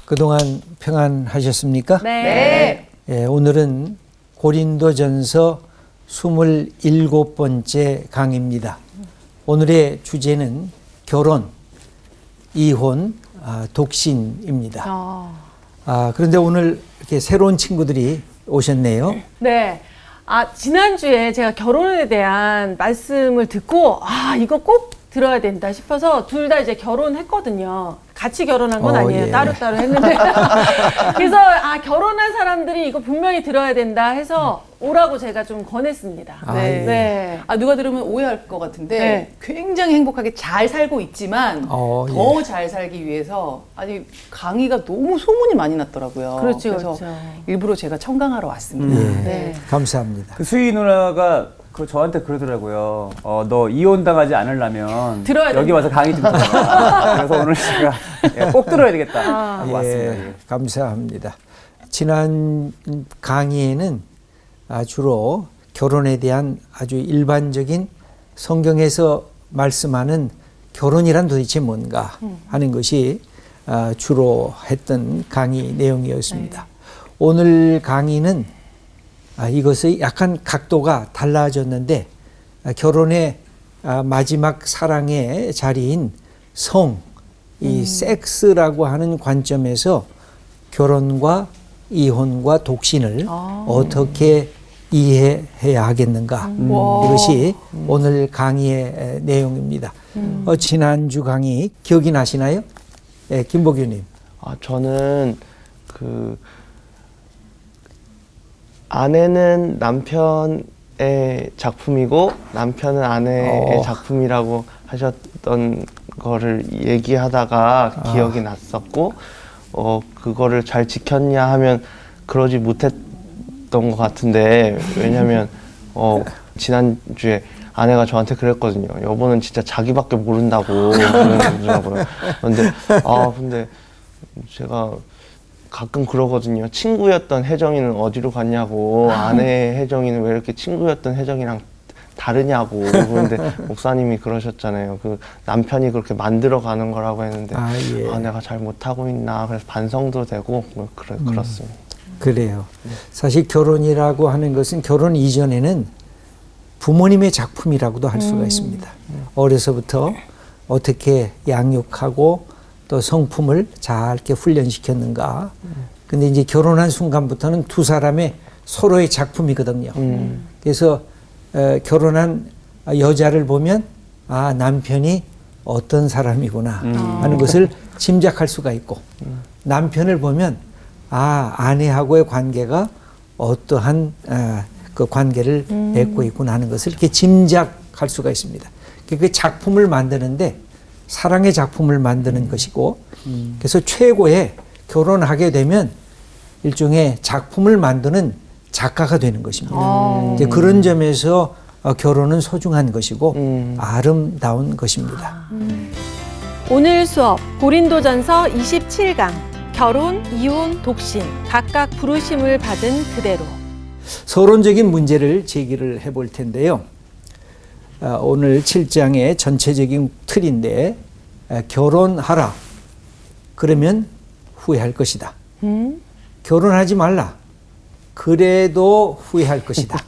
그동안 평안하셨습니까? 네. 예, 오늘은 고린도전서 27번째 강의입니다. 오늘의 주제는 결혼, 이혼, 독신입니다. 그런데 오늘 이렇게 새로운 친구들이 오셨네요. 네. 지난주에 제가 결혼에 대한 말씀을 듣고, 이거 꼭 들어야 된다 싶어서 둘 다 이제 결혼했거든요. 같이 결혼한 건 아니에요. 예. 따로따로 했는데. 그래서, 결혼한 사람들이 이거 분명히 들어야 된다 해서 오라고 제가 좀 권했습니다. 네. 누가 들으면 오해할 것 같은데 네. 굉장히 행복하게 잘 살고 있지만 더 예. 잘 살기 위해서 강의가 너무 소문이 많이 났더라고요. 그렇죠, 그래서 그렇죠. 일부러 제가 청강하러 왔습니다. 예. 네. 감사합니다. 그 수희 누나가 저한테 그러더라고요. 너 이혼 당하지 않으려면 들어야 여기 된다. 와서 강의 좀 들어라. 그래서 오늘 제가 꼭 들어야 되겠다 하고 왔습니다. 예. 감사합니다. 지난 강의에는 주로 결혼에 대한 아주 일반적인 성경에서 말씀하는 결혼이란 도대체 뭔가 하는 것이 주로 했던 강의 내용이었습니다. 오늘 강의는 이것의 약간 각도가 달라졌는데 결혼의 마지막 사랑의 자리인 성, 이 섹스라고 하는 관점에서 결혼과 이혼과 독신을 어떻게 이해해야 하겠는가. 이것이 오늘 강의의 내용입니다. 지난주 강의 기억이 나시나요? 네, 김보규님. 저는 아내는 남편의 작품이고 남편은 아내의 작품이라고 하셨던 거를 얘기하다가 기억이 났었고 그거를 잘 지켰냐 하면 그러지 못했던 것 같은데 왜냐면 지난주에 아내가 저한테 그랬거든요. 여보는 진짜 자기밖에 모른다고 그러더라고요. 근데 제가 가끔 그러거든요. 친구였던 혜정이는 어디로 갔냐고, 아내의 혜정이는 왜 이렇게 친구였던 혜정이랑 다르냐고. 그런데 목사님이 그러셨잖아요. 그 남편이 그렇게 만들어가는 거라고 했는데 내가 잘 못하고 있나. 그래서 반성도 되고 그렇습니다. 그래요. 사실 결혼이라고 하는 것은 결혼 이전에는 부모님의 작품이라고도 할 수가 있습니다. 어려서부터 어떻게 양육하고 또 성품을 잘 이렇게 훈련시켰는가. 근데 이제 결혼한 순간부터는 두 사람의 서로의 작품이거든요. 그래서 결혼한 여자를 보면 남편이 어떤 사람이구나 하는 것을 짐작할 수가 있고 남편을 보면 아내하고의 관계가 어떠한 그 관계를 맺고 있구나 하는 것을 이렇게 짐작할 수가 있습니다. 그 작품을 만드는데 사랑의 작품을 만드는 것이고 그래서 최고의 결혼하게 되면 일종의 작품을 만드는 작가가 되는 것입니다. 이제 그런 점에서 결혼은 소중한 것이고 아름다운 것입니다. 오늘 수업 고린도전서 27강 결혼, 이혼, 독신 각각 부르심을 받은 그대로. 서론적인 문제를 제기를 해볼 텐데요. 오늘 7장의 전체적인 틀인데 결혼하라. 그러면 후회할 것이다. 결혼하지 말라. 그래도 후회할 것이다.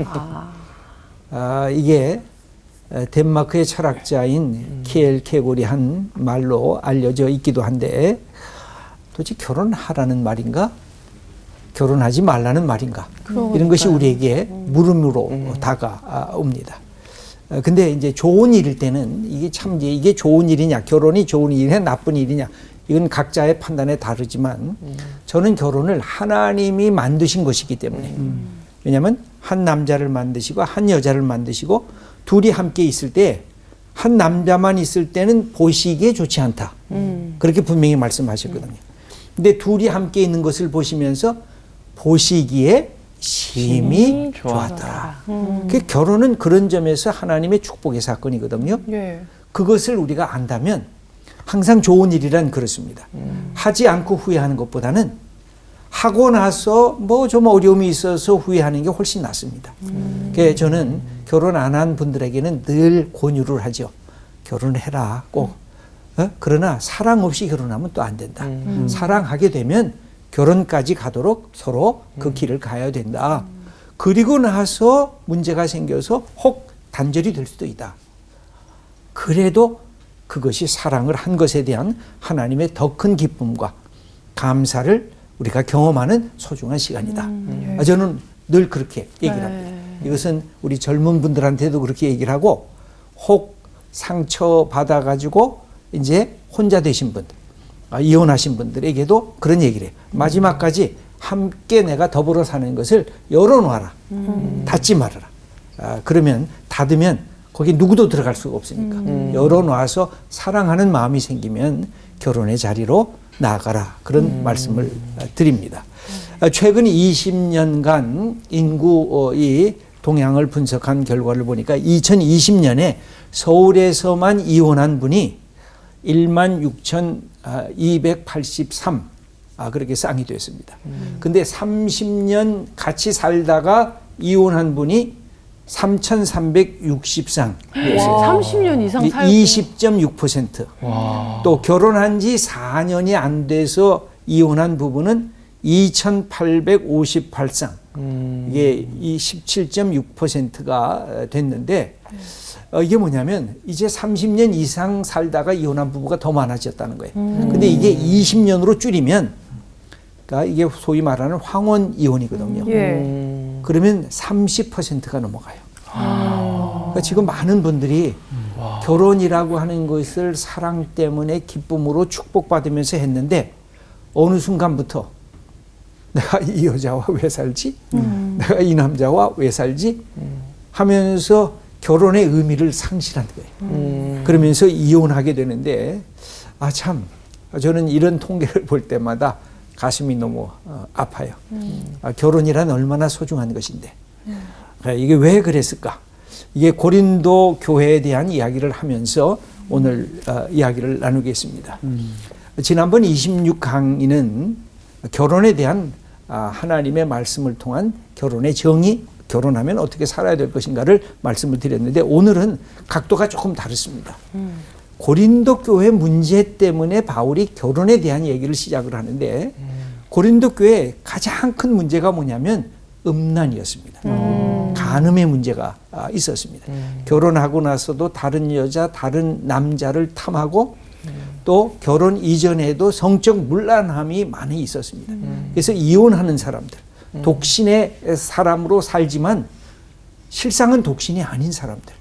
이게 덴마크의 철학자인 키엘케고리 한 말로 알려져 있기도 한데 도대체 결혼하라는 말인가? 결혼하지 말라는 말인가? 이런 것이 우리에게 물음으로 다가옵니다. 근데 이제 좋은 일일 때는 이게 좋은 일이냐, 결혼이 좋은 일이냐, 나쁜 일이냐, 이건 각자의 판단에 다르지만 저는 결혼을 하나님이 만드신 것이기 때문에 왜냐하면 한 남자를 만드시고 한 여자를 만드시고 둘이 함께 있을 때 한 남자만 있을 때는 보시기에 좋지 않다. 그렇게 분명히 말씀하셨거든요. 근데 둘이 함께 있는 것을 보시면서 보시기에 심히 좋았더라. 그 결혼은 그런 점에서 하나님의 축복의 사건이거든요. 그것을 우리가 안다면 항상 좋은 일이란 그렇습니다. 하지 않고 후회하는 것보다는 하고 나서 좀 어려움이 있어서 후회하는 게 훨씬 낫습니다. 그래서 저는 결혼 안 한 분들에게는 늘 권유를 하죠. 결혼해라. 꼭 그러나 사랑 없이 결혼하면 또 안 된다. 사랑하게 되면 결혼까지 가도록 서로 그 길을 가야 된다. 그리고 나서 문제가 생겨서 혹 단절이 될 수도 있다. 그래도 그것이 사랑을 한 것에 대한 하나님의 더 큰 기쁨과 감사를 우리가 경험하는 소중한 시간이다. 저는 늘 그렇게 얘기를 합니다. 이것은 우리 젊은 분들한테도 그렇게 얘기를 하고, 혹 상처 받아가지고 이제 혼자 되신 분, 이혼하신 분들에게도 그런 얘기를 해요. 마지막까지 함께 내가 더불어 사는 것을 열어놓아라. 닫지 말아라. 그러면 닫으면 거기 누구도 들어갈 수가 없으니까 열어놔서 사랑하는 마음이 생기면 결혼의 자리로 나아가라. 그런 말씀을 드립니다. 최근 20년간 인구의 동향을 분석한 결과를 보니까 2020년에 서울에서만 이혼한 분이 16,283 그렇게 쌍이 됐습니다. 근데 30년 같이 살다가 이혼한 분이 3,360쌍. 30년 이상 살고 20.6%. 또 결혼한 지 4년이 안 돼서 이혼한 부부는 2,858쌍. 이게 이 17.6%가 됐는데, 이게 뭐냐면 이제 30년 이상 살다가 이혼한 부부가 더 많아졌다는 거예요. 근데 이게 20년으로 줄이면, 그러니까 이게 소위 말하는 황혼 이혼이거든요. 그러면 30%가 넘어가요. 그러니까 지금 많은 분들이 결혼이라고 하는 것을 사랑 때문에 기쁨으로 축복받으면서 했는데, 어느 순간부터 내가 이 여자와 왜 살지? 내가 이 남자와 왜 살지? 하면서 결혼의 의미를 상실한 거예요. 그러면서 이혼하게 되는데, 참, 저는 이런 통계를 볼 때마다 가슴이 너무 아파요. 결혼이란 얼마나 소중한 것인데. 이게 왜 그랬을까? 이게 고린도 교회에 대한 이야기를 하면서 오늘 이야기를 나누겠습니다. 지난번 26강의는 결혼에 대한 하나님의 말씀을 통한 결혼의 정의, 결혼하면 어떻게 살아야 될 것인가를 말씀을 드렸는데, 오늘은 각도가 조금 다릅니다. 고린도 교회 문제 때문에 바울이 결혼에 대한 얘기를 시작을 하는데, 고린도 교회의 가장 큰 문제가 뭐냐면 음란이었습니다. 간음의 문제가 있었습니다. 결혼하고 나서도 다른 여자, 다른 남자를 탐하고, 또 결혼 이전에도 성적 문란함이 많이 있었습니다. 그래서 이혼하는 사람들, 독신의 사람으로 살지만 실상은 독신이 아닌 사람들,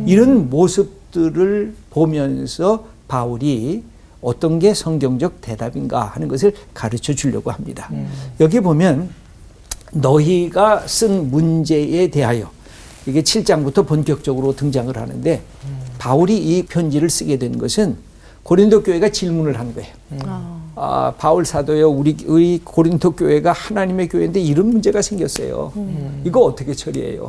이런 모습들을 보면서 바울이 어떤 게 성경적 대답인가 하는 것을 가르쳐 주려고 합니다. 여기 보면 너희가 쓴 문제에 대하여, 이게 7장부터 본격적으로 등장을 하는데, 바울이 이 편지를 쓰게 된 것은 고린도 교회가 질문을 한 거예요. 바울 사도요, 우리 고린도 교회가 하나님의 교회인데 이런 문제가 생겼어요. 이거 어떻게 처리해요?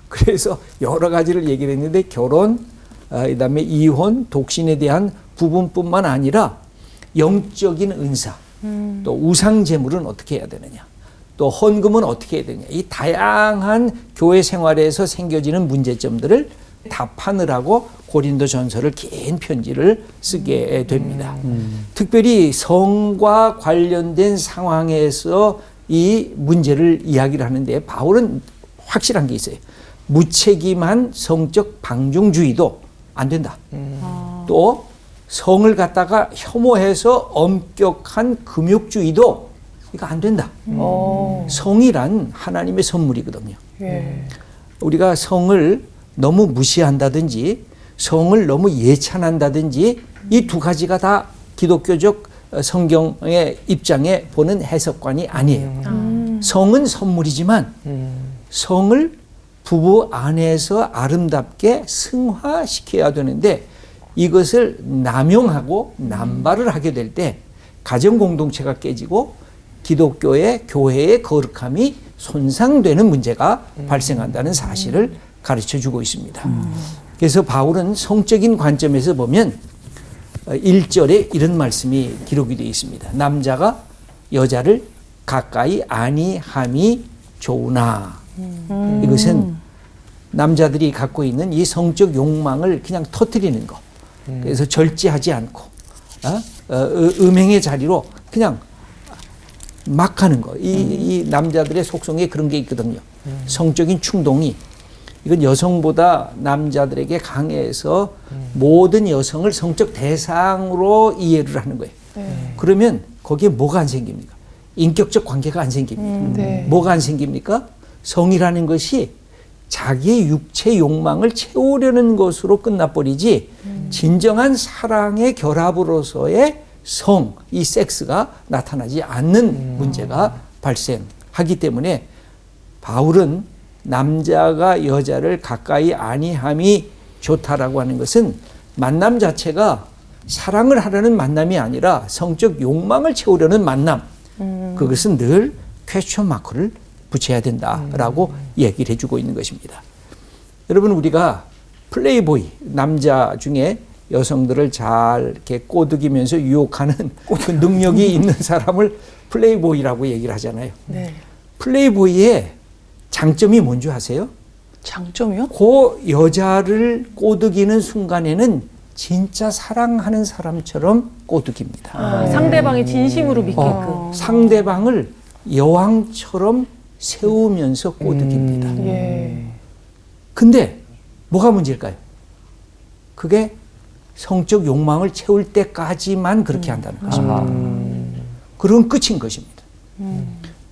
그래서 여러 가지를 얘기를 했는데, 결혼, 그다음에 이혼, 독신에 대한 부분뿐만 아니라 영적인 은사, 또 우상 제물은 어떻게 해야 되느냐, 또 헌금은 어떻게 해야 되느냐, 이 다양한 교회 생활에서 생겨지는 문제점들을 답하느라고 고린도 전서를 긴 편지를 쓰게 됩니다. 특별히 성과 관련된 상황에서 이 문제를 이야기를 하는데, 바울은 확실한 게 있어요. 무책임한 성적 방종주의도 안 된다. 또 성을 갖다가 혐오해서 엄격한 금욕주의도 이거 안 된다. 성이란 하나님의 선물이거든요. 우리가 성을 너무 무시한다든지 성을 너무 예찬한다든지, 이 두 가지가 다 기독교적 성경의 입장에 보는 해석관이 아니에요. 성은 선물이지만 성을 부부 안에서 아름답게 승화시켜야 되는데, 이것을 남용하고 남발을 하게 될 때 가정 공동체가 깨지고 기독교의 교회의 거룩함이 손상되는 문제가 발생한다는 사실을 가르쳐 주고 있습니다. 그래서 바울은 성적인 관점에서 보면 1절에 이런 말씀이 기록이 되어 있습니다. 남자가 여자를 가까이 아니함이 좋으나. 이것은 남자들이 갖고 있는 이 성적 욕망을 그냥 터뜨리는 거. 그래서 절제하지 않고 음행의 자리로 그냥 막 하는 거. 이 남자들의 속성에 그런 게 있거든요. 성적인 충동이 이건 여성보다 남자들에게 강해서 모든 여성을 성적 대상으로 이해를 하는 거예요. 그러면 거기에 뭐가 안 생깁니까? 인격적 관계가 안 생깁니다. 뭐가 안 생깁니까? 성이라는 것이 자기의 육체 욕망을 채우려는 것으로 끝나버리지 진정한 사랑의 결합으로서의 성, 이 섹스가 나타나지 않는 문제가 발생하기 때문에 바울은 남자가 여자를 가까이 아니함이 좋다라고 하는 것은 만남 자체가 사랑을 하려는 만남이 아니라 성적 욕망을 채우려는 만남. 그것은 늘 퀘스천 마크를 붙여야 된다라고 얘기를 해주고 있는 것입니다. 여러분, 우리가 플레이보이, 남자 중에 여성들을 잘 이렇게 꼬드기면서 유혹하는 그 능력이 있는 사람을 플레이보이라고 얘기를 하잖아요. 네. 플레이보이의 장점이 뭔지 아세요? 장점이요? 그 여자를 꼬드기는 순간에는 진짜 사랑하는 사람처럼 꼬드깁니다. 상대방이 진심으로 믿게끔. 상대방을 여왕처럼 세우면서 꼬드깁니다. 예. 근데 뭐가 문제일까요? 그게 성적 욕망을 채울 때까지만 그렇게 한다는 것입니다. 그런 끝인 것입니다.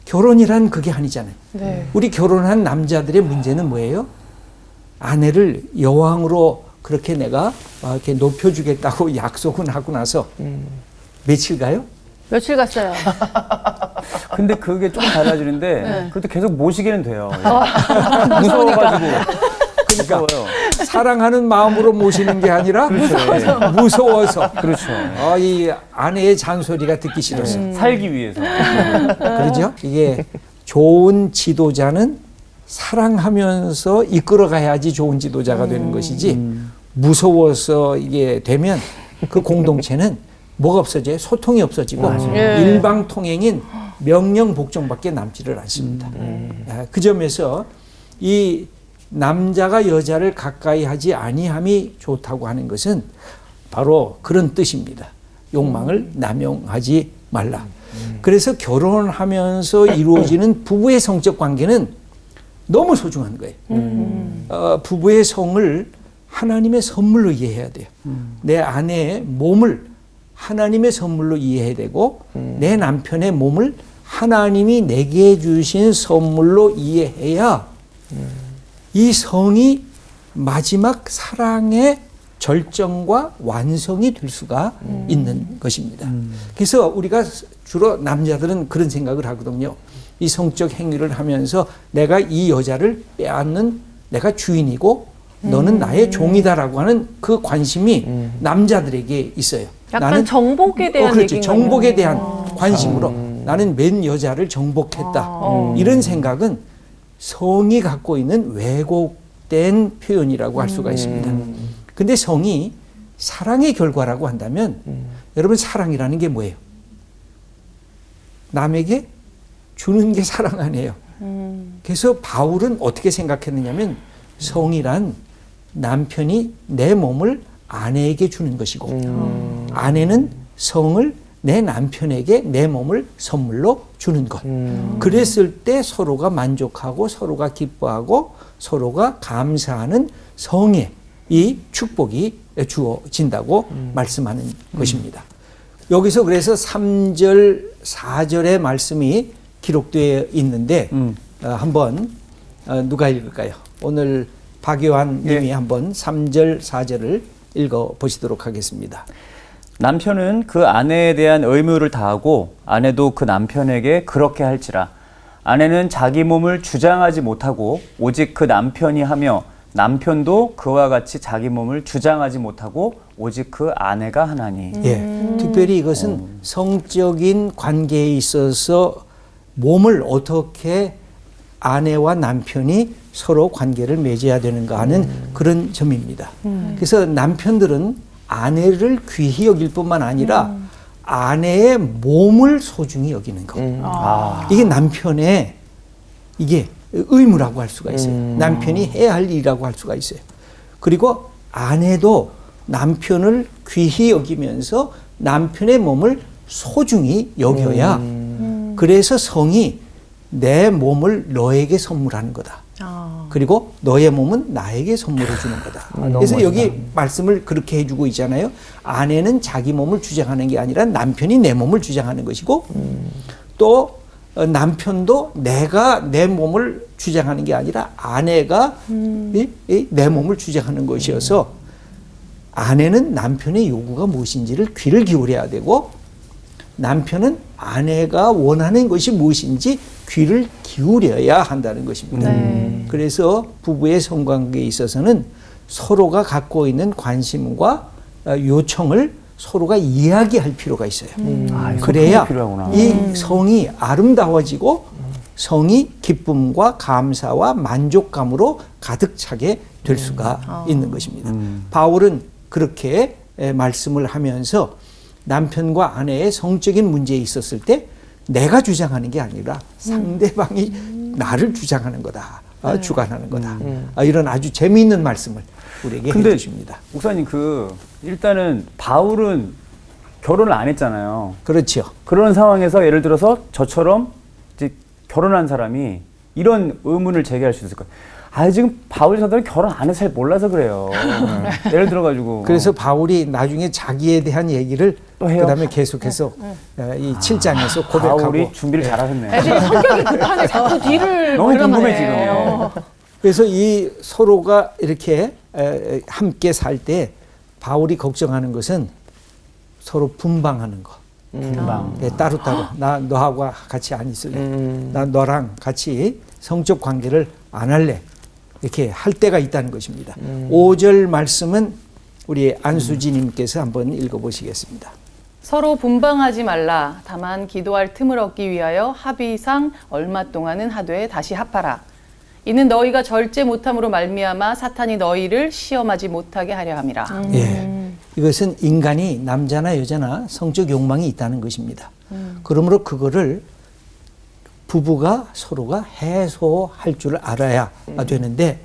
결혼이란 그게 아니잖아요. 네. 우리 결혼한 남자들의 문제는 뭐예요? 아내를 여왕으로 그렇게 내가 이렇게 높여주겠다고 약속은 하고 나서 며칠 가요? 며칠 갔어요. 근데 그게 조금 달라지는데 네. 그래도 계속 모시게는 돼요. 무서워가지고. 무서워요. 사랑하는 마음으로 모시는 게 아니라 무서워서. 그렇죠. 이 아내의 잔소리가 듣기 싫어서. 살기 위해서. 그러죠? 이게 좋은 지도자는 사랑하면서 이끌어가야지 좋은 지도자가 되는 것이지 무서워서 이게 되면 그 공동체는 뭐가 없어져요? 소통이 없어지고 일방통행인 명령 복종밖에 남지를 않습니다. 그 점에서 이 남자가 여자를 가까이 하지 아니함이 좋다고 하는 것은 바로 그런 뜻입니다. 욕망을 남용하지 말라. 그래서 결혼하면서 이루어지는 부부의 성적 관계는 너무 소중한 거예요. 부부의 성을 하나님의 선물로 이해해야 돼요. 내 아내의 몸을 하나님의 선물로 이해해야 되고 내 남편의 몸을 하나님이 내게 주신 선물로 이해해야 이 성이 마지막 사랑의 절정과 완성이 될 수가 있는 것입니다. 그래서 우리가 주로 남자들은 그런 생각을 하거든요. 이 성적 행위를 하면서 내가 이 여자를 빼앗는 내가 주인이고 너는 나의 종이다라고 하는 그 관심이 남자들에게 있어요. 약간 정복에 대한 그렇죠. 얘기인가요? 정복에 대한 관심으로 나는 맨 여자를 정복했다. 이런 생각은 성이 갖고 있는 왜곡된 표현이라고 할 수가 있습니다. 근데 성이 사랑의 결과라고 한다면 여러분, 사랑이라는 게 뭐예요? 남에게 주는 게 사랑 아니에요. 그래서 바울은 어떻게 생각했느냐면 성이란 남편이 내 몸을 아내에게 주는 것이고 아내는 성을 내 남편에게 내 몸을 선물로 주는 것. 그랬을 때 서로가 만족하고 서로가 기뻐하고 서로가 감사하는 성의 이 축복이 주어진다고 말씀하는 것입니다. 여기서 그래서 3절, 4절의 말씀이 기록되어 있는데 한번 누가 읽을까요? 오늘 박요한 님이 한번 3절, 4절을 읽어보시도록 하겠습니다. 남편은 그 아내에 대한 의무를 다하고 아내도 그 남편에게 그렇게 할지라. 아내는 자기 몸을 주장하지 못하고 오직 그 남편이 하며 남편도 그와 같이 자기 몸을 주장하지 못하고 오직 그 아내가 하나니. 특별히 이것은 성적인 관계에 있어서 몸을 어떻게 아내와 남편이 서로 관계를 맺어야 되는가 하는 그런 점입니다. 그래서 남편들은 아내를 귀히 여길 뿐만 아니라 아내의 몸을 소중히 여기는 것. 이게 남편의 이게 의무라고 할 수가 있어요. 남편이 해야 할 일이라고 할 수가 있어요. 그리고 아내도 남편을 귀히 여기면서 남편의 몸을 소중히 여겨야 그래서 성이 내 몸을 너에게 선물하는 거다. 그리고 너의 몸은 나에게 선물해 주는 거다. 그래서 여기 말씀을 그렇게 해주고 있잖아요. 아내는 자기 몸을 주장하는 게 아니라 남편이 내 몸을 주장하는 것이고 또 남편도 내가 내 몸을 주장하는 게 아니라 아내가 내 몸을 주장하는 것이어서 아내는 남편의 요구가 무엇인지를 귀를 기울여야 되고 남편은 아내가 원하는 것이 무엇인지 귀를 기울여야 한다는 것입니다. 그래서 부부의 성관계에 있어서는 서로가 갖고 있는 관심과 요청을 서로가 이야기할 필요가 있어요. 그래야 이 성이 아름다워지고 성이 기쁨과 감사와 만족감으로 가득 차게 될 수가 있는 것입니다. 바울은 그렇게 말씀을 하면서 남편과 아내의 성적인 문제에 있었을 때 내가 주장하는 게 아니라 상대방이 나를 주장하는 거다. 주관하는 거다. 이런 아주 재미있는 말씀을 우리에게 해주십니다. 목사님 일단은 바울은 결혼을 안 했잖아요. 그렇죠. 그런 상황에서 예를 들어서 저처럼 이제 결혼한 사람이 이런 의문을 제기할 수 있을 거예요. 지금 바울 사도는 결혼 안 해서 잘 몰라서 그래요. 예를 들어가지고. 그래서 바울이 나중에 자기에 대한 얘기를 또 해요? 그다음에 계속해서 이 7장에서 고백하고. 바울이 준비를 잘하셨네. 애들이 성격이 급하네. 자꾸 뒤를 너무 궁금해 들어가네. 지금. 그래서 이 서로가 이렇게 함께 살 때 바울이 걱정하는 것은 서로 분방하는 거. 분방. 따로따로. 나 너하고 같이 안 있을래. 나 너랑 같이 성적 관계를 안 할래. 이렇게 할 때가 있다는 것입니다. 5절 말씀은 우리 안수지님께서 한번 읽어보시겠습니다. 서로 분방하지 말라. 다만 기도할 틈을 얻기 위하여 합의상 얼마 동안은 하되 다시 합하라. 이는 너희가 절제 못함으로 말미암아 사탄이 너희를 시험하지 못하게 하려 함이라. 이것은 인간이 남자나 여자나 성적 욕망이 있다는 것입니다. 그러므로 그거를 부부가 서로가 해소할 줄 알아야 되는데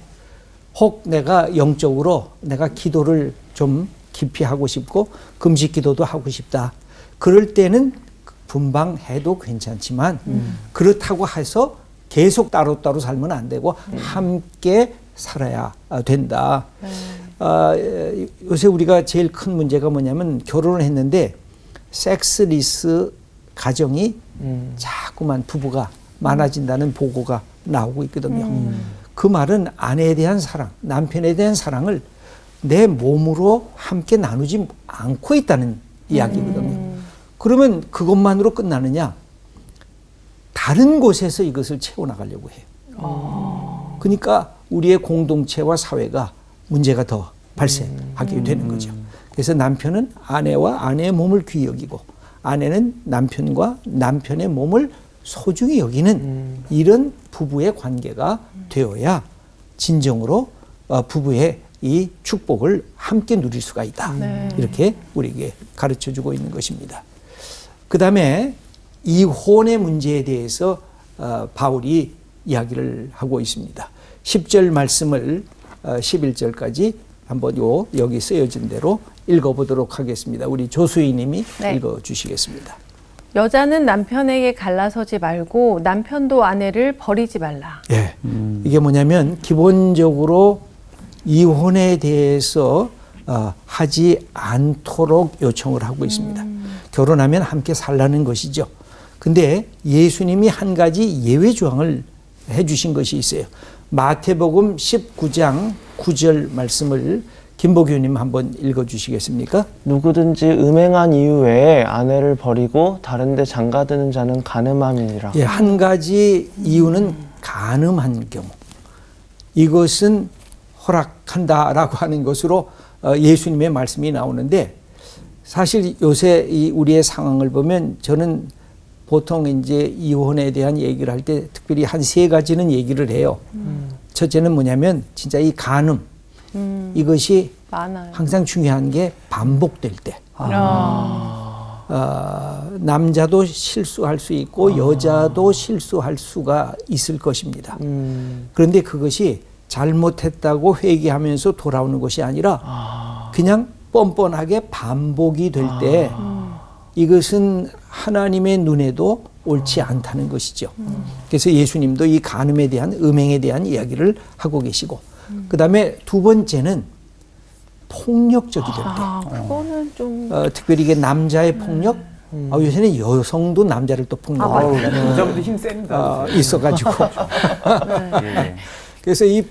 혹 내가 영적으로 내가 기도를 좀 깊이 하고 싶고 금식 기도도 하고 싶다. 그럴 때는 분방해도 괜찮지만 그렇다고 해서 계속 따로따로 살면 안 되고 함께 살아야 된다. 요새 우리가 제일 큰 문제가 뭐냐면 결혼을 했는데 섹스리스 가정이 자꾸만 부부가 많아진다는 보고가 나오고 있거든요. 그 말은 아내에 대한 사랑, 남편에 대한 사랑을 내 몸으로 함께 나누지 않고 있다는 이야기거든요. 그러면 그것만으로 끝나느냐? 다른 곳에서 이것을 채워나가려고 해요. 그러니까 우리의 공동체와 사회가 문제가 더 발생하게 되는 거죠. 그래서 남편은 아내와 아내의 몸을 귀히 여기고 아내는 남편과 남편의 몸을 소중히 여기는 이런 부부의 관계가 되어야 진정으로 부부의 이 축복을 함께 누릴 수가 있다. 이렇게 우리에게 가르쳐주고 있는 것입니다. 그 다음에 이혼의 문제에 대해서 바울이 이야기를 하고 있습니다. 10절 말씀을 11절까지 한번 여기 쓰여진 대로 읽어보도록 하겠습니다. 우리 조수희 님이 읽어주시겠습니다. 여자는 남편에게 갈라서지 말고 남편도 아내를 버리지 말라. 예, 이게 뭐냐면 기본적으로 이혼에 대해서 하지 않도록 요청을 하고 있습니다. 결혼하면 함께 살라는 것이죠. 근데 예수님이 한 가지 예외 조항을 해주신 것이 있어요. 마태복음 19장 9절 말씀을 김보규님 한번 읽어주시겠습니까? 누구든지 음행한 이후에 아내를 버리고 다른 데 장가드는 자는 간음함이니라. 예, 한 가지 이유는 간음한 경우. 이것은 허락한다라고 하는 것으로 예수님의 말씀이 나오는데 사실 요새 이 우리의 상황을 보면 저는 보통 이제 이혼에 대한 얘기를 할 때 특별히 한 3가지는 얘기를 해요. 첫째는 뭐냐면 진짜 이 간음. 이것이 많아요. 항상 중요한 게 반복될 때. 남자도 실수할 수 있고 여자도 실수할 수가 있을 것입니다. 그런데 그것이 잘못했다고 회개하면서 돌아오는 것이 아니라 그냥 뻔뻔하게 반복이 될 때 이것은 하나님의 눈에도 옳지 않다는 것이죠. 그래서 예수님도 이 간음에 대한 음행에 대한 이야기를 하고 계시고 그 다음에 두 번째는 폭력적이 될 때. 그거는 좀 특별히 이게 남자의 폭력, 요새는 여성도 남자를 또 폭력을 남자분들 힘 셉니다. 있어가지고. 예. 그래서 이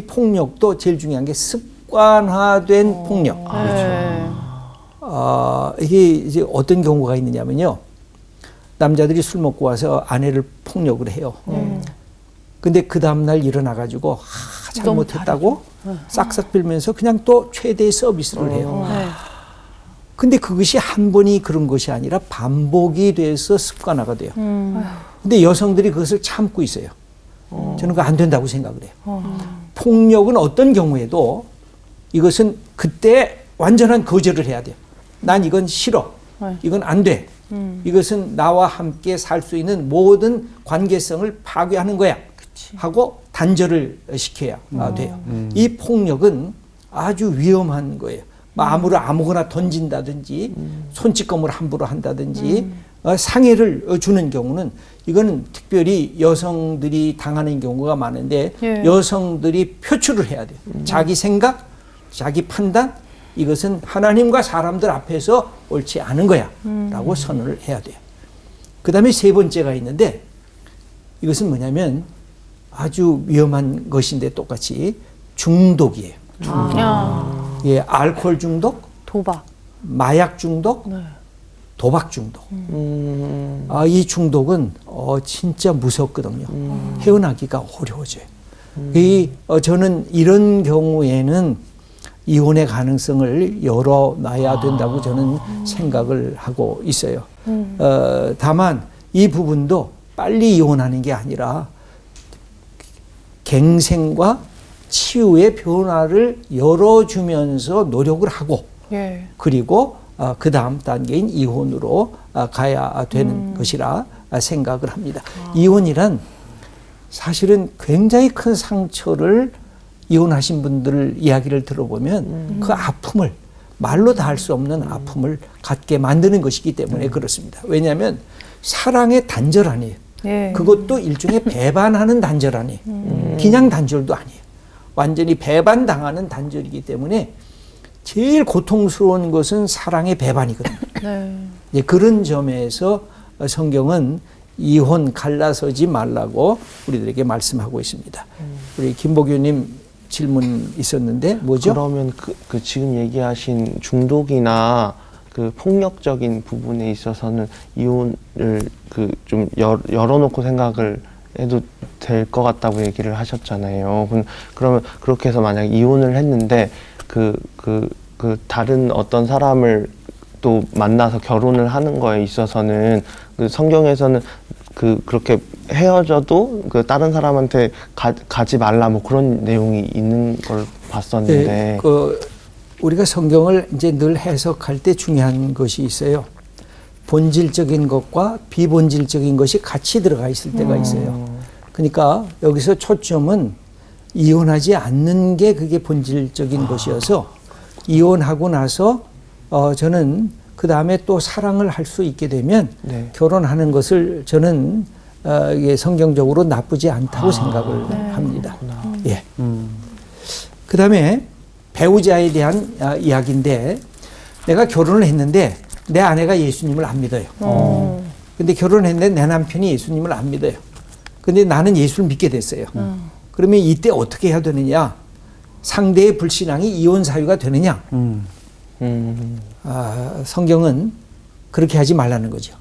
폭력도 제일 중요한 게 습관화된 폭력. 네. 이게 이제 어떤 경우가 있느냐면요. 남자들이 술 먹고 와서 아내를 폭력을 해요. 근데 그 다음날 일어나가지고 잘못했다고 싹싹 빌면서 그냥 또 최대의 서비스를 해요. 네. 근데 그것이 한 번이 그런 것이 아니라 반복이 돼서 습관화가 돼요. 근데 여성들이 그것을 참고 있어요. 저는 그거 안 된다고 생각을 해요. 폭력은 어떤 경우에도 이것은 그때 완전한 거절을 해야 돼요. 난 이건 싫어. 이건 안 돼. 이것은 나와 함께 살 수 있는 모든 관계성을 파괴하는 거야. 하고 단절을 시켜야 돼요. 이 폭력은 아주 위험한 거예요. 아무거나 던진다든지 손찌검을 함부로 한다든지 상해를 주는 경우는 이거는 특별히 여성들이 당하는 경우가 많은데 여성들이 표출을 해야 돼요. 자기 생각, 자기 판단 이것은 하나님과 사람들 앞에서 옳지 않은 거야 라고 선언을 해야 돼요. 그 다음에 세 번째가 있는데 이것은 뭐냐면 아주 위험한 것인데 똑같이 중독이에요. 예, 알코올 중독, 도박, 마약 중독, 도박 중독. 이 중독은 진짜 무섭거든요. 헤어나기가 어려워져요. 저는 이런 경우에는 이혼의 가능성을 열어놔야 된다고 저는 생각을 하고 있어요. 다만 이 부분도 빨리 이혼하는 게 아니라 갱생과 치유의 변화를 열어주면서 노력을 하고 그리고 그 다음 단계인 이혼으로 가야 되는 것이라 생각을 합니다. 이혼이란 사실은 굉장히 큰 상처를 이혼하신 분들 이야기를 들어보면 그 아픔을 말로 다 할 수 없는 아픔을 갖게 만드는 것이기 때문에 그렇습니다. 왜냐하면 사랑의 단절 아니에요. 그것도 일종의 배반하는 단절 아니에요. 그냥 단절도 아니에요. 완전히 배반당하는 단절이기 때문에 제일 고통스러운 것은 사랑의 배반이거든요. 예, 그런 점에서 성경은 이혼 갈라서지 말라고 우리들에게 말씀하고 있습니다. 우리 김보규님 질문 있었는데 뭐죠? 그러면 그 지금 얘기하신 중독이나 그 폭력적인 부분에 있어서는 이혼을 그 좀 열어놓고 생각을 해도 될 것 같다고 얘기를 하셨잖아요. 그러면 그렇게 해서 만약 이혼을 했는데 그 다른 어떤 사람을 또 만나서 결혼을 하는 거에 있어서는 그 성경에서는 그렇게 헤어져도 그 다른 사람한테 가지 말라 뭐 그런 내용이 있는 걸 봤었는데. 네, 우리가 성경을 이제 늘 해석할 때 중요한 것이 있어요. 본질적인 것과 비본질적인 것이 같이 들어가 있을 때가 있어요. 그러니까 여기서 초점은 이혼하지 않는 게 그게 본질적인 것이어서 이혼하고 나서 저는 그 다음에 또 사랑을 할 수 있게 되면 결혼하는 것을 저는 이게 성경적으로 나쁘지 않다고 생각을 합니다. 예. 그 다음에 배우자에 대한 이야기인데 내가 결혼을 했는데 내 아내가 예수님을 안 믿어요. 근데 결혼을 했는데 내 남편이 예수님을 안 믿어요. 근데 나는 예수를 믿게 됐어요. 그러면 이때 어떻게 해야 되느냐? 상대의 불신앙이 이혼 사유가 되느냐? 성경은 그렇게 하지 말라는 거죠.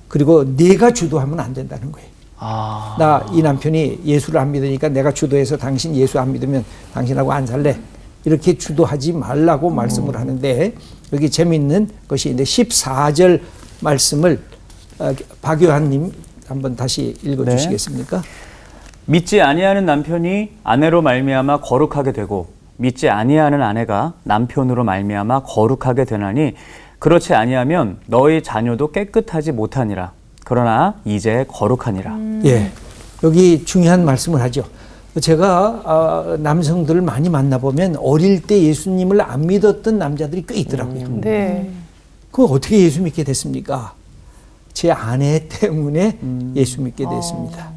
그리고 내가 주도하면 안 된다는 거예요. 나 이 남편이 예수를 안 믿으니까 내가 주도해서 당신 예수 안 믿으면 당신하고 안 살래. 이렇게 주도하지 말라고 말씀을 하는데 여기 재미있는 것이 있는데 14절 말씀을 박요한님 한번 다시 읽어주시겠습니까? 믿지 아니하는 남편이 아내로 말미암아 거룩하게 되고 믿지 아니하는 아내가 남편으로 말미암아 거룩하게 되나니 그렇지 아니하면 너희 자녀도 깨끗하지 못하니라. 그러나 이제 거룩하니라. 예, 여기 중요한 말씀을 하죠. 제가 남성들을 많이 만나보면 어릴 때 예수님을 안 믿었던 남자들이 꽤 있더라고요. 그럼 어떻게 예수 믿게 됐습니까? 제 아내 때문에 예수 믿게 됐습니다.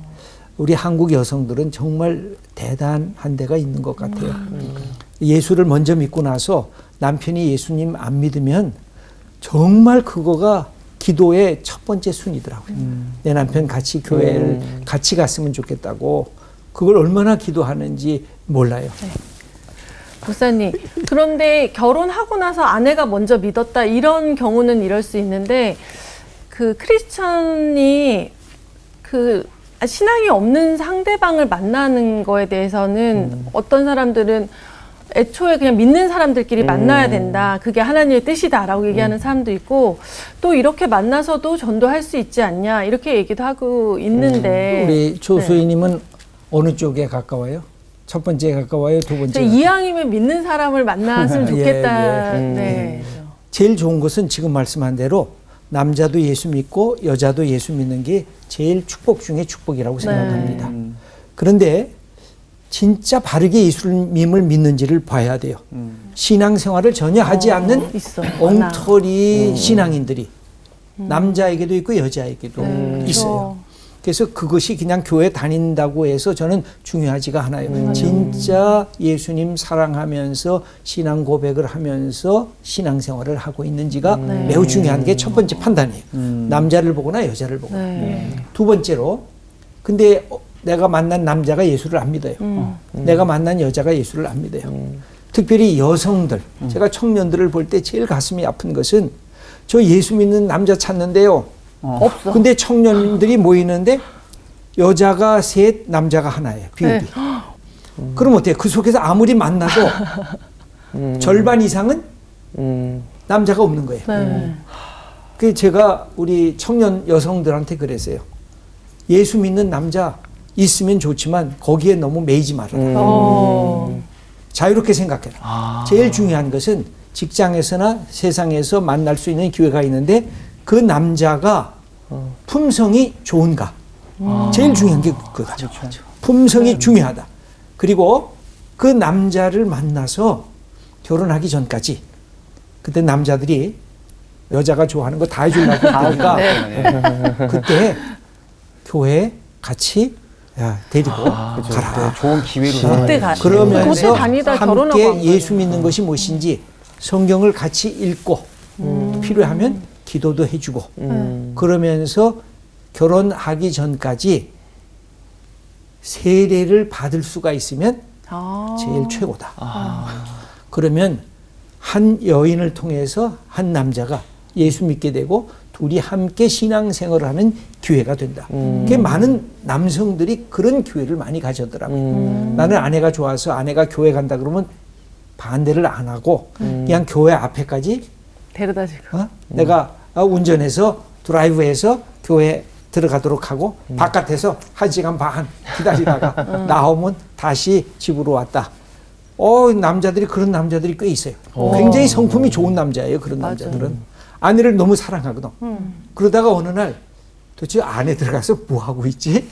우리 한국 여성들은 정말 대단한 데가 있는 것 같아요. 예수를 먼저 믿고 나서 남편이 예수님 안 믿으면 정말 그거가 기도의 첫 번째 순위더라고요. 내 남편 같이 교회를 같이 갔으면 좋겠다고 그걸 얼마나 기도하는지 몰라요. 목사님, 그런데 결혼하고 나서 아내가 먼저 믿었다 이런 경우는 이럴 수 있는데 그 크리스천이 그 신앙이 없는 상대방을 만나는 거에 대해서는 어떤 사람들은 애초에 그냥 믿는 사람들끼리 만나야 된다. 그게 하나님의 뜻이다라고 얘기하는 사람도 있고 또 이렇게 만나서도 전도할 수 있지 않냐 이렇게 얘기도 하고 있는데 우리 조소희님은 어느 쪽에 가까워요? 첫 번째에 가까워요? 두 번째에? 이왕이면 믿는 사람을 만났으면 좋겠다. 예. 네. 제일 좋은 것은 지금 말씀한 대로 남자도 예수 믿고 여자도 예수 믿는 게 제일 축복 중에 축복이라고 생각합니다. 그런데 진짜 바르게 예수님을 믿는지를 봐야 돼요. 신앙생활을 전혀 하지 않는 있어요. 엉터리 신앙인들이 남자에게도 있고 여자에게도 있어요. 그래서 그것이 그냥 교회 다닌다고 해서 저는 중요하지가 않아요. 진짜 예수님 사랑하면서 신앙 고백을 하면서 신앙생활을 하고 있는지가 매우 중요한 게 첫 번째 판단이에요. 남자를 보거나 여자를 보거나. 두 번째로 근데 내가 만난 남자가 예수를 안 믿어요. 내가 만난 여자가 예수를 안 믿어요. 특별히 여성들, 제가 청년들을 볼 때 제일 가슴이 아픈 것은 저 예수 믿는 남자 찾는데요. 없어. 근데 청년들이 모이는데 여자가 셋, 남자가 하나예요. 비율이. 그럼 어때요? 그 속에서 아무리 만나도 절반 이상은 남자가 없는 거예요. 그 제가 우리 청년 여성들한테 그랬어요. 예수 믿는 남자 있으면 좋지만 거기에 너무 매이지 말아라. 자유롭게 생각해라. 제일 중요한 것은 직장에서나 세상에서 만날 수 있는 기회가 있는데 그 남자가 품성이 좋은가. 제일 중요한 게 그거죠. 품성이 중요하다. 그리고 그 남자를 만나서 결혼하기 전까지 그때 남자들이 여자가 좋아하는 거 다 해주려고 하니까 그때 교회 같이 데리고 가라. 좋은 기회로 그때 가. 그러면서 그때 다니다 결혼하고 한 함께 예수 믿는 것이 무엇인지 성경을 같이 읽고 필요하면 기도도 해주고 그러면서 결혼하기 전까지 세례를 받을 수가 있으면 제일 최고다. 그러면 한 여인을 통해서 한 남자가 예수 믿게 되고 둘이 함께 신앙생활을 하는 기회가 된다. 그게 많은 남성들이 그런 기회를 많이 가졌더라고요. 나는 아내가 좋아서 아내가 교회 간다 그러면 반대를 안 하고 그냥 교회 앞에까지 데려다 주고. 내가 운전해서 드라이브해서 교회 들어가도록 하고 바깥에서 1시간 반 기다리다가 나오면 다시 집으로 왔다. 남자들이 그런 남자들이 꽤 있어요. 굉장히 성품이 좋은 남자예요. 그런 남자들은. 아내를 너무 사랑하거든. 그러다가 어느 날 도대체 안에 들어가서 뭐 하고 있지?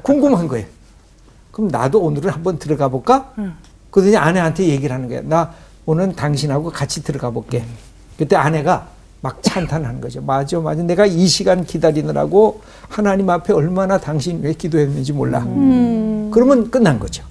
궁금한 거예요. 그럼 나도 오늘은 한번 들어가 볼까? 그러더니 아내한테 얘기를 하는 거야. 나 오늘 당신하고 같이 들어가 볼게. 그때 아내가 막 찬탄하는 거죠. 맞아. 내가 이 시간 기다리느라고 하나님 앞에 얼마나 당신 왜 기도했는지 몰라. 그러면 끝난 거죠.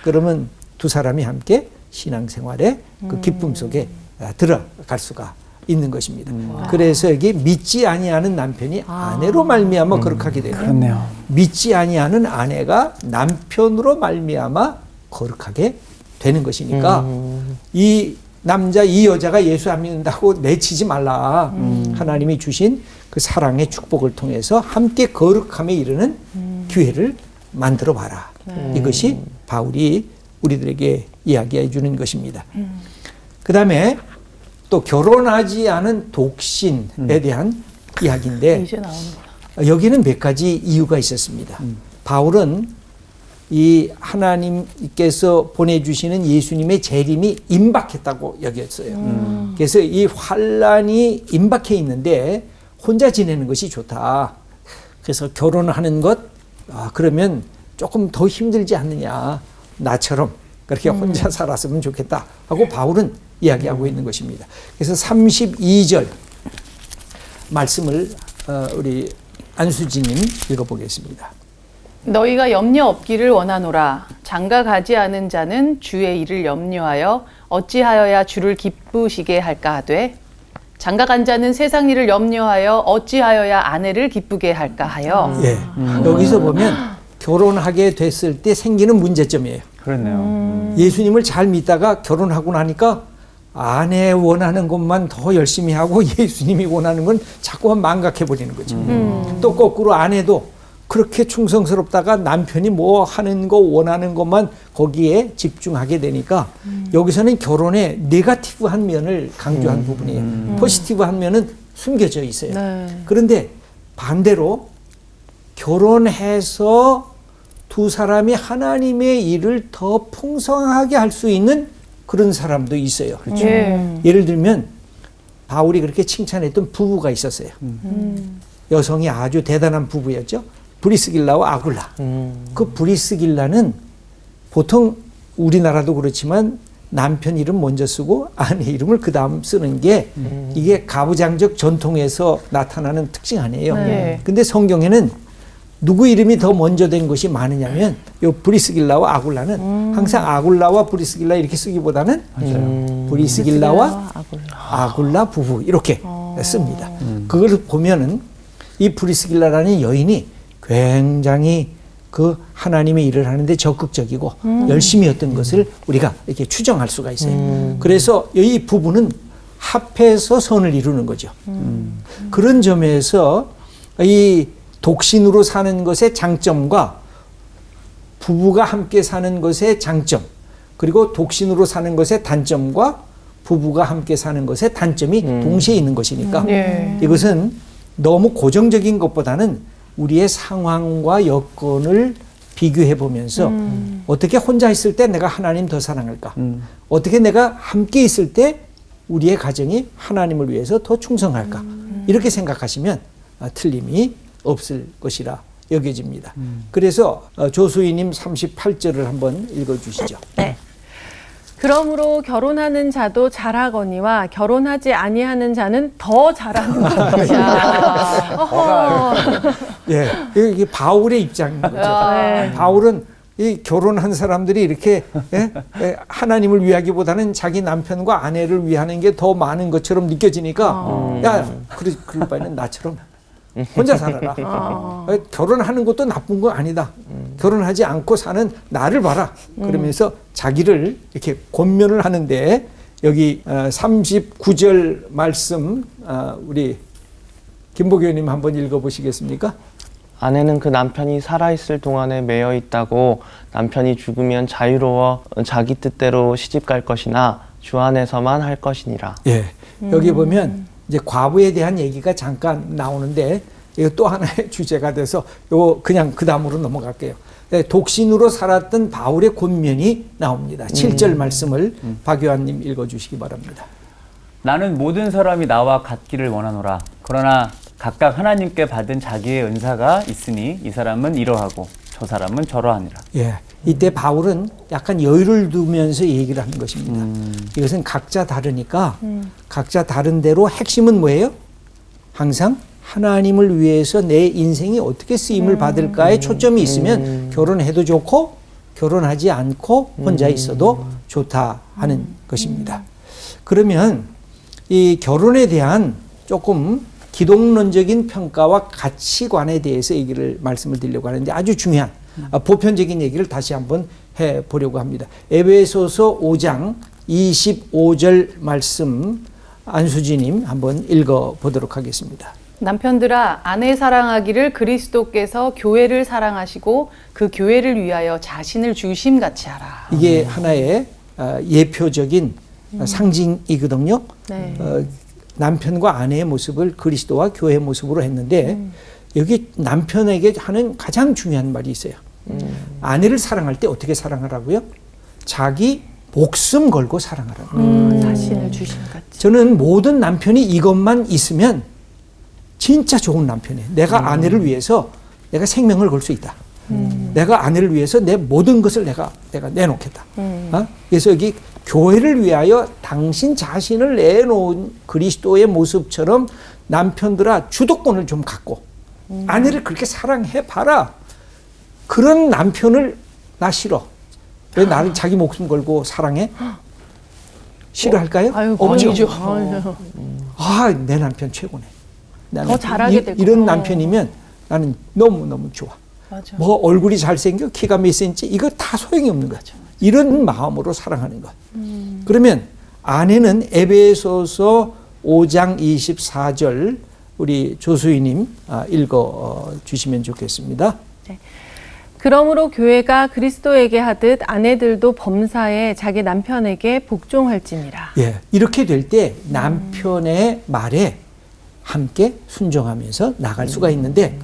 그러면 두 사람이 함께 신앙생활에 그 기쁨 속에 들어갈 수가 있는 것입니다. 그래서 여기 믿지 아니하는 남편이 아내로 말미암아 거룩하게 되고 그렇네요. 믿지 아니하는 아내가 남편으로 말미암아 거룩하게 되는 것이니까 이 남자 이 여자가 예수 안 믿는다고 내치지 말라. 하나님이 주신 그 사랑의 축복을 통해서 함께 거룩함에 이르는 기회를 만들어 봐라. 이것이 바울이 우리들에게 이야기해 주는 것입니다. 그 다음에 또 결혼하지 않은 독신에 대한 이야기인데 이제 나오는구나. 여기는 몇 가지 이유가 있었습니다. 바울은 이 하나님께서 보내주시는 예수님의 재림이 임박했다고 여겼어요. 그래서 이 환란이 임박해 있는데 혼자 지내는 것이 좋다. 그래서 결혼하는 것 그러면 조금 더 힘들지 않느냐. 나처럼 그렇게 혼자 살았으면 좋겠다 하고 바울은 이야기하고 있는 것입니다. 그래서 32절 말씀을 우리 안수진님 읽어보겠습니다. 너희가 염려 없기를 원하노라. 장가 가지 않은 자는 주의 일을 염려하여 어찌하여야 주를 기쁘시게 할까 하되 장가 간 자는 세상 일을 염려하여 어찌하여야 아내를 기쁘게 할까 하여. 예, 여기서 보면 결혼하게 됐을 때 생기는 문제점이에요. 그렇네요. 예수님을 잘 믿다가 결혼하고 나니까 아내 원하는 것만 더 열심히 하고 예수님이 원하는 건 자꾸만 망각해 버리는 거죠. 또 거꾸로 아내도 그렇게 충성스럽다가 남편이 뭐 하는 거 원하는 것만 거기에 집중하게 되니까 여기서는 결혼의 네거티브한 면을 강조한 부분이에요. 포지티브한 면은 숨겨져 있어요. 네. 그런데 반대로 결혼해서 두 사람이 하나님의 일을 더 풍성하게 할 수 있는 그런 사람도 있어요. 예. 예를 들면 바울이 그렇게 칭찬했던 부부가 있었어요. 여성이 아주 대단한 부부였죠. 브리스길라와 아굴라. 그 브리스길라는 보통 우리나라도 그렇지만 남편 이름 먼저 쓰고 아내 이름을 그 다음 쓰는 게 이게 가부장적 전통에서 나타나는 특징 아니에요. 네. 근데 성경에는 누구 이름이 더 먼저 된 것이 많으냐면 요 브리스길라와 아굴라는 항상 아굴라와 브리스길라 이렇게 쓰기보다는 브리스길라와 아굴라 부부 이렇게 씁니다. 그걸 보면은 이 브리스길라라는 여인이 굉장히 그 하나님의 일을 하는데 적극적이고 열심히 했던 것을 우리가 이렇게 추정할 수가 있어요. 그래서 이 부부는 합해서 선을 이루는 거죠. 그런 점에서 이 독신으로 사는 것의 장점과 부부가 함께 사는 것의 장점, 그리고 독신으로 사는 것의 단점과 부부가 함께 사는 것의 단점이 동시에 있는 것이니까 이것은 너무 고정적인 것보다는 우리의 상황과 여건을 비교해 보면서 어떻게 혼자 있을 때 내가 하나님 더 사랑할까? 어떻게 내가 함께 있을 때 우리의 가정이 하나님을 위해서 더 충성할까? 이렇게 생각하시면 틀림이 없을 것이라 여겨집니다. 그래서 조수희님 38절을 한번 읽어주시죠. 네. 그러므로 결혼하는 자도 잘하거니와 결혼하지 아니하는 자는 더 잘하는 것이야. 어허. 예, 이게 바울의 입장인 거죠. 네. 바울은 이 결혼한 사람들이 이렇게 하나님을 위하기보다는 자기 남편과 아내를 위하는 게 더 많은 것처럼 느껴지니까 야, 그럴 바에는 나처럼 혼자 살아라. 결혼하는 것도 나쁜 거 아니다. 결혼하지 않고 사는 나를 봐라. 그러면서 자기를 이렇게 권면을 하는데 여기 39절 말씀 우리 김보기 의원님 한번 읽어보시겠습니까? 아내는 그 남편이 살아있을 동안에 매여 있다고 남편이 죽으면 자유로워 자기 뜻대로 시집갈 것이나 주 안에서만 할 것이니라. 예, 여기 보면 이제 과부에 대한 얘기가 잠깐 나오는데 이거 또 하나의 주제가 돼서 요 그냥 그 다음으로 넘어갈게요. 네, 독신으로 살았던 바울의 권면이 나옵니다. 7절 말씀을 박요한님 읽어주시기 바랍니다. 나는 모든 사람이 나와 같기를 원하노라. 그러나 각각 하나님께 받은 자기의 은사가 있으니 이 사람은 이러하고 저 사람은 저러하니라. 예, 이때 바울은 약간 여유를 두면서 얘기를 하는 것입니다. 이것은 각자 다르니까 각자 다른 대로 핵심은 뭐예요? 항상 하나님을 위해서 내 인생이 어떻게 쓰임을 받을까에 초점이 있으면 결혼해도 좋고 결혼하지 않고 혼자 있어도 좋다 하는 것입니다. 그러면 이 결혼에 대한 조금 기독론적인 평가와 가치관에 대해서 말씀을 드리려고 하는데 아주 중요한 보편적인 얘기를 다시 한번 해보려고 합니다. 에베소서 5장 25절 말씀 안수지님 한번 읽어보도록 하겠습니다. 남편들아 아내 사랑하기를 그리스도께서 교회를 사랑하시고 그 교회를 위하여 자신을 주심같이 하라. 이게 하나의 예표적인 상징이거든요. 네. 남편과 아내의 모습을 그리스도와 교회의 모습으로 했는데 여기 남편에게 하는 가장 중요한 말이 있어요. 아내를 사랑할 때 어떻게 사랑하라고요? 자기 목숨 걸고 사랑하라고. 자신을 주심같이. 저는 모든 남편이 이것만 있으면 진짜 좋은 남편이에요. 내가 아내를 위해서 내가 생명을 걸 수 있다. 내가 아내를 위해서 내 모든 것을 내가 내놓겠다. 그래서 여기 교회를 위하여 당신 자신을 내놓은 그리스도의 모습처럼 남편들아 주도권을 좀 갖고 아내를 그렇게 사랑해 봐라. 그런 남편을 나 싫어. 왜 나를 자기 목숨 걸고 사랑해? 싫어할까요? 아유, 없죠. 아니죠. 아, 내 남편 최고네. 나는 더 잘하게 될 이런 거고. 남편이면 나는 너무너무 좋아. 맞아. 뭐 얼굴이 잘생겨, 키가 몇 센치, 이거 다 소용이 없는 거죠. 이런 마음으로 사랑하는 것. 그러면 아내는 에베소서 5장 24절 우리 조수희님 읽어 주시면 좋겠습니다. 그러므로 교회가 그리스도에게 하듯 아내들도 범사에 자기 남편에게 복종할지니라. 예, 이렇게 될 때 남편의 말에 함께 순종하면서 나갈 수가 있는데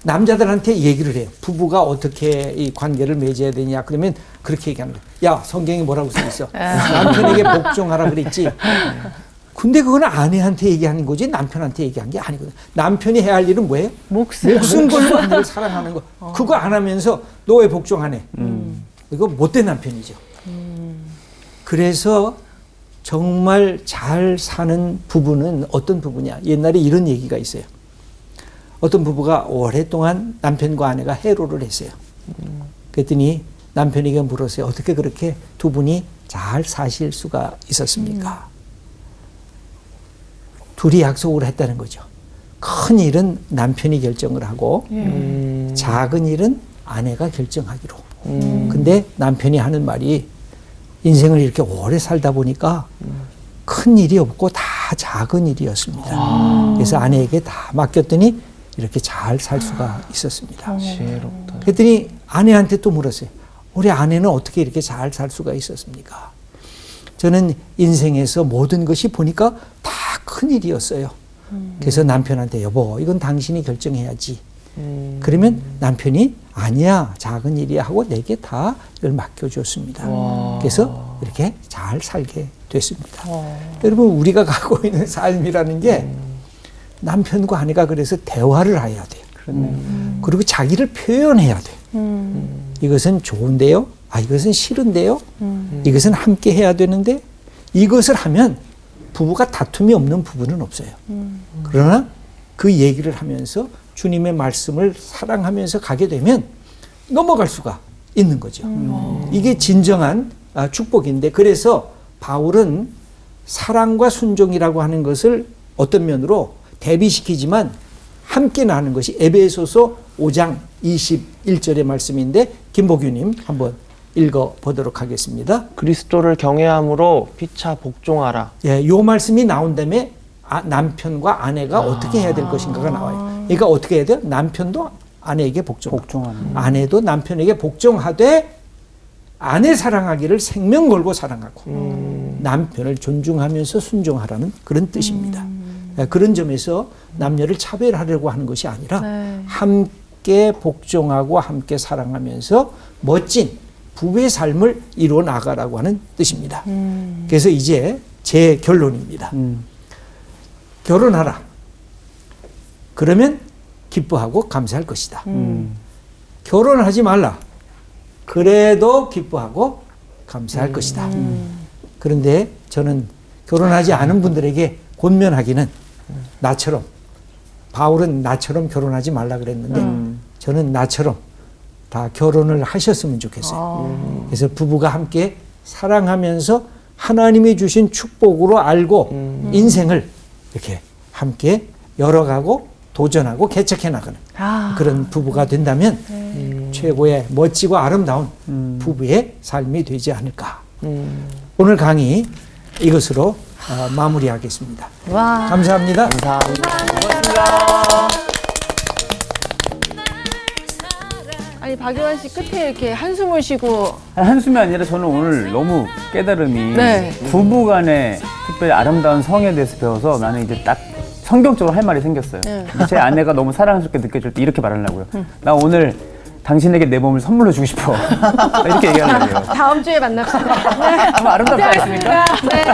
남자들한테 얘기를 해요. 부부가 어떻게 이 관계를 맺어야 되냐. 그러면 그렇게 얘기하는 거예요. 야, 성경에 뭐라고 써 있어? 남편에게 복종하라 그랬지. 근데 그건 아내한테 얘기하는 거지 남편한테 얘기한 게 아니거든. 남편이 해야 할 일은 뭐예요? 목숨 걸고 아내를 사랑하는 거. 그거 안 하면서 너 왜 복종하네? 이거 못된 남편이죠. 그래서 정말 잘 사는 부부는 어떤 부부냐. 옛날에 이런 얘기가 있어요. 어떤 부부가 오랫동안 남편과 아내가 해로를 했어요. 그랬더니 남편에게 물었어요. 어떻게 그렇게 두 분이 잘 사실 수가 있었습니까? 둘이 약속을 했다는 거죠. 큰 일은 남편이 결정을 하고 작은 일은 아내가 결정하기로. 근데 남편이 하는 말이 인생을 이렇게 오래 살다 보니까 큰 일이 없고 다 작은 일이었습니다. 그래서 아내에게 다 맡겼더니 이렇게 잘 살 수가 있었습니다. 지혜롭다. 그랬더니 아내한테 또 물었어요. 우리 아내는 어떻게 이렇게 잘 살 수가 있었습니까? 저는 인생에서 모든 것이 보니까 다 큰일이었어요. 그래서 남편한테 여보 이건 당신이 결정해야지. 그러면 남편이 아니야 작은 일이야 하고 내게 다 이걸 맡겨줬습니다. 그래서 이렇게 잘 살게 됐습니다. 여러분 우리가 갖고 있는 삶이라는 게 남편과 아내가 그래서 대화를 해야 돼요. 그리고 자기를 표현해야 돼요. 이것은 좋은데요. 이것은 싫은데요. 이것은 함께 해야 되는데 이것을 하면 부부가 다툼이 없는 부부는 없어요. 그러나 그 얘기를 하면서 주님의 말씀을 사랑하면서 가게 되면 넘어갈 수가 있는 거죠. 이게 진정한 축복인데 그래서 바울은 사랑과 순종이라고 하는 것을 어떤 면으로 대비시키지만 함께 나는 것이 에베소서 5장 21절의 말씀인데 김복규님 한번 읽어보도록 하겠습니다. 그리스도를 경외함으로 피차 복종하라. 예, 요 말씀이 나온 다음에 남편과 아내가 어떻게 해야 될 것인가가 나와요. 그러니까 어떻게 해야 돼요? 남편도 아내에게 복종하는. 아내도 남편에게 복종하되 아내 사랑하기를 생명 걸고 사랑하고 남편을 존중하면서 순종하라는 그런 뜻입니다. 예, 그런 점에서 남녀를 차별하려고 하는 것이 아니라 함께 복종하고 함께 사랑하면서 멋진 부부의 삶을 이루어 나가라고 하는 뜻입니다. 그래서 이제 제 결론입니다. 결혼하라. 그러면 기뻐하고 감사할 것이다. 결혼하지 말라. 그래도 기뻐하고 감사할 것이다. 그런데 저는 결혼하지 않은 분들에게 권면하기는 나처럼 바울은 나처럼 결혼하지 말라 그랬는데 저는 나처럼 다 결혼을 하셨으면 좋겠어요. 그래서 부부가 함께 사랑하면서 하나님이 주신 축복으로 알고 인생을 이렇게 함께 열어가고 도전하고 개척해 나가는 그런 부부가 된다면 최고의 멋지고 아름다운 부부의 삶이 되지 않을까. 오늘 강의 이것으로 마무리하겠습니다. 와. 감사합니다. 아니 박유한 씨 끝에 이렇게 한숨을 쉬고 한숨이 아니라 저는 오늘 너무 깨달음이 네. 부부간의 특별히 아름다운 성에 대해서 배워서 나는 이제 딱 성경적으로 할 말이 생겼어요. 제 아내가 너무 사랑스럽게 느껴질 때 이렇게 말하려고요. 나 오늘 당신에게 내 몸을 선물로 주고 싶어. 이렇게 얘기하려고요. 다음 주에 만납시다. 네. 정말 아름답지 않습니까? 네.